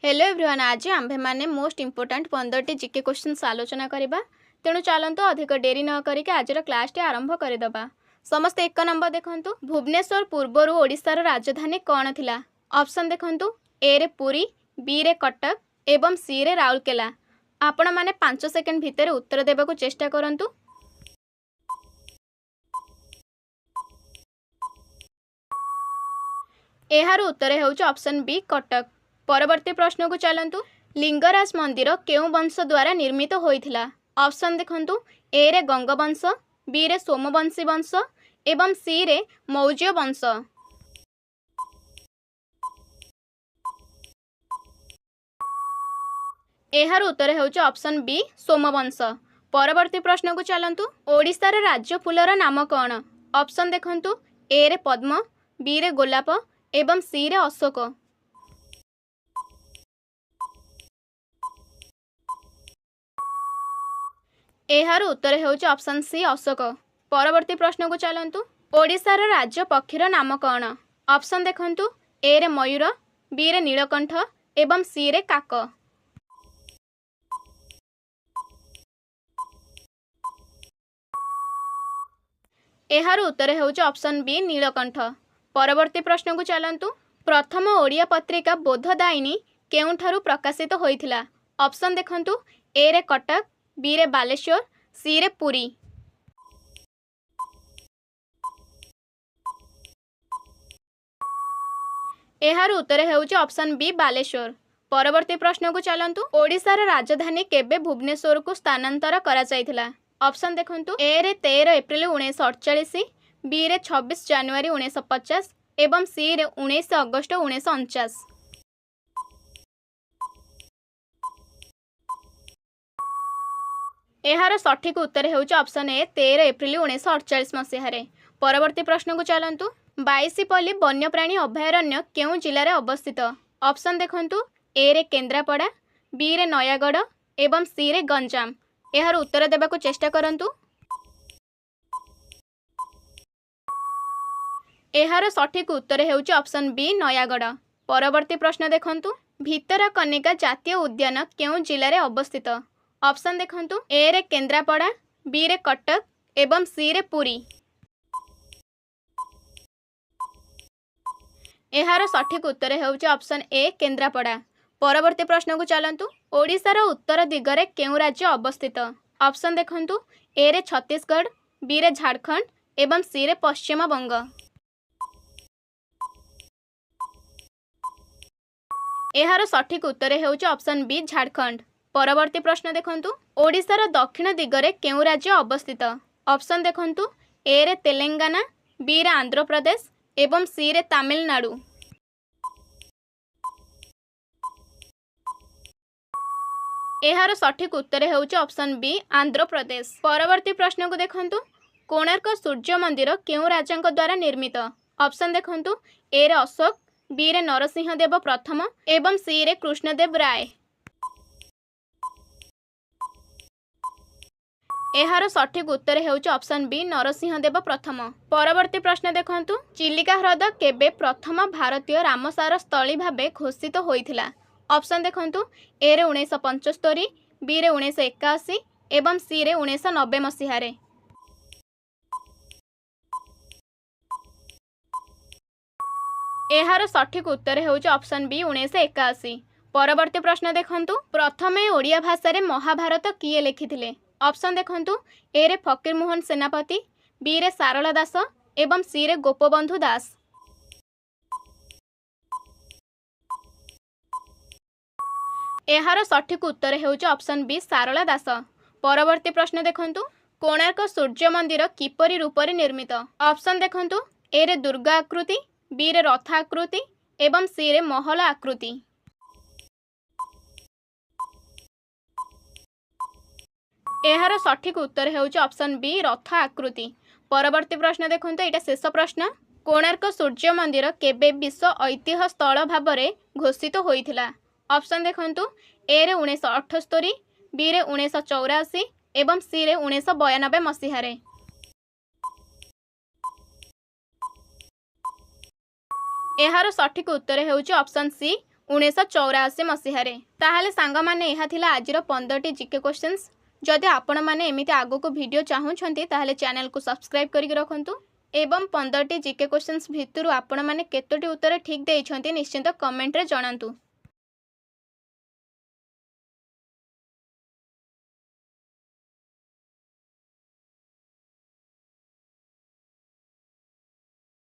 Hello everyone, आज आंभे माने most important 15 GK questions आलोचना करबा। तेणु चलंतु अधिक डेरी न करिके आज क्लास टी आरंभ करदेबा। समस्त एक नंबर देखंतु। भुवनेश्वर पूर्वरु ओडिशार राजधानी कौन थिला? ऑप्शन देखंतु। ए रे पुरी, बी रे कटक एवं सी रे राउरकेला। आपण माने 5 सेकंड भितर उत्तर देबाकू चेष्टा करंतु। एहार उत्तर हेउच ऑप्शन बी कटक। परवर्ती प्रश्न को चलंतु। लिंगराज मंदिर केउ वंश द्वारा निर्मित होइथिला? ऑप्शन देखंतु। ए रे गंगवंश, बी रे सोमवंशी वंश एवं सी रे मौर्य वंश। एहार उत्तर हेउच ऑप्शन बी सोमवंश। परवर्ती प्रश्न को चलंतु। ओडिशार राज्य फूलर नाम कौन? ऑप्शन देखंतु। ए रे पद्म, बी रे गोलाप एवं सी रे अशोक। एहार उत्तर हेउच ऑप्शन सी अशोक। परवर्ती प्रश्न को चलंतु। ओडिशार राज्य पक्षीर नाम कौन? ऑप्शन देखंतु। ए रे मयूर, बी रे नीलकंठ एवं सी रे काक। एहार उत्तर हेउच ऑप्शन बी नीलकंठ। परवर्ती प्रश्न को चलंतु। प्रथम ओडिया पत्रिका बोधदायिनी केउठारु प्रकाशित होइथिला? ऑप्शन देखंतु। ए रे कटक, बी रे बालेश्वर, सी रे पुरी। एहार उत्तर हेउच ऑप्शन बी बालेश्वर। परवर्ती प्रश्न को चलंतु। ओडिशार राजधानी केबे भुवनेश्वर को स्थानांतर करा जायथिला? ऑप्शन देखंतु। ए रे 13 एप्रिल 1948, बी रे 26 जनवरी 1950 एवं सी रे 19 अगस्त 1949। एहार सठिक उत्तर हेउच ऑप्शन ए 13 एप्रिल 1948 मसीहारे। परवर्ती प्रश्न को चलंतु। बाईसीपल्ली वन्यप्राणी अभयारण्य केउ जिले में अवस्थित? ऑप्शन देखंतु। ए रे केन्द्रापड़ा, बी रे नयागढ़ एवं सी रे गंजाम। एहार उत्तर देबाकू चेष्टा करंतु। एहार सठिक उत्तर हेउच ऑप्शन बी नयागढ़। परवर्ती प्रश्न देखंतु। भितरकनिका जातीय उद्यान केउ जिले में अवस्थित? ऑप्शन देखंतु। ए रे केन्द्रापड़ा, बी रे कटक एवं सी रे पुरी। एहार सठिक उत्तर हेउच ऑप्शन ए केन्द्रापड़ा। परवर्ती प्रश्न को चलंतु। ओडिशार उत्तर दिगरे केउ राज्य अवस्थित? ऑप्शन देखंतु। ए रे छत्तीसगढ़, बी रे झारखंड एवं सी रे पश्चिम बंग। एहार सठिक उत्तर हेउच ऑप्शन बी झारखंड। परवर्ती प्रश्न देखंतु। ओडिशार दक्षिण दिगरे केउ राज्य अवस्थित? ऑप्शन देखंतु। ए रे तेलंगाना, बी रे आंध्र प्रदेश एवं सी रे तमिलनाडु। एहार सठिक उत्तर हेउच ऑप्शन बी आंध्र प्रदेश। परवर्ती प्रश्न को देखंतु। कोणार्क सूर्य मंदिर केउ राजांक द्वारा निर्मित? ऑप्शन देखंतु। ए रे अशोक, बी रे नरसिंह देव प्रथम एवं सी रे कृष्णदेव राय। एहार सठिक उत्तर हेउच ऑप्शन बी नरसिंह देव प्रथम। परवर्ती प्रश्न देखंतु। चिलिका ह्रद केबे प्रथम भारतीय रामसार स्थली भाबे घोषित होइथिला? ऑप्शन देखंतु। ए रे 1975, बी रे 1981 एवं सी रे 1990 मसीहारे। एहार सठिक उत्तर हेउच ऑप्शन बी 1981। परवर्ती प्रश्न देखंतु। प्रथमे ओडिया भाषा रे महाभारत किए लिखिथिले? ऑप्शन देखंतु। ए रे फकीर मोहन सेनापति, बी रे सारला दास एवं सी रे गोपबंधु दास। एहार सठिक उत्तर हेउच ऑप्शन बी सारला दास। परवर्ती प्रश्न देखंतु। कोणार्क सूर्य मंदिर किपरि रूपरे निर्मित? ऑप्शन देखंतु। ए रे दुर्गा आकृति, बी रे रथ आकृति एवं सी रे महल आकृति। एहार सठिक उत्तर हेउच ऑप्शन बी रथ आकृति। परवर्ती प्रश्न देखंतु। एटा शेष प्रश्न। कोणार्क सूर्य मंदिर केबे विश्व ऐतिह्य स्थल भाबरे घोषित होइथिला? ऑप्शन देखंतु। ए रे 1978, बी रे 1984 एवं सी रे 1992 मसीहारे। एहार सठिक उत्तर हेउची ऑप्शन सी 1984 ମସିହାରେ। ତାହେଲେ ସାଙ୍ଗମାନେ ଏହା ଥିଲା ଆଜିର 15ଟି ଜିକେ କ୍ୱେଶ୍ଚନ୍ସ। ଯଦି ଆପଣମାନେ ଏମିତି ଆଗକୁ ଭିଡ଼ିଓ ଚାହୁଁଛନ୍ତି ତାହେଲେ ଚ୍ୟାନେଲକୁ ସବସ୍କ୍ରାଇବ୍ କରିକି ରଖନ୍ତୁ ଏବଂ 15ଟି ଜିକେ କ୍ୱେଶ୍ଚନ୍ସ ଭିତରୁ ଆପଣମାନେ କେତୋଟି ଉତ୍ତର ଠିକ୍ ଦେଇଛନ୍ତି ନିଶ୍ଚିନ୍ତ କମେଣ୍ଟରେ ଜଣାନ୍ତୁ।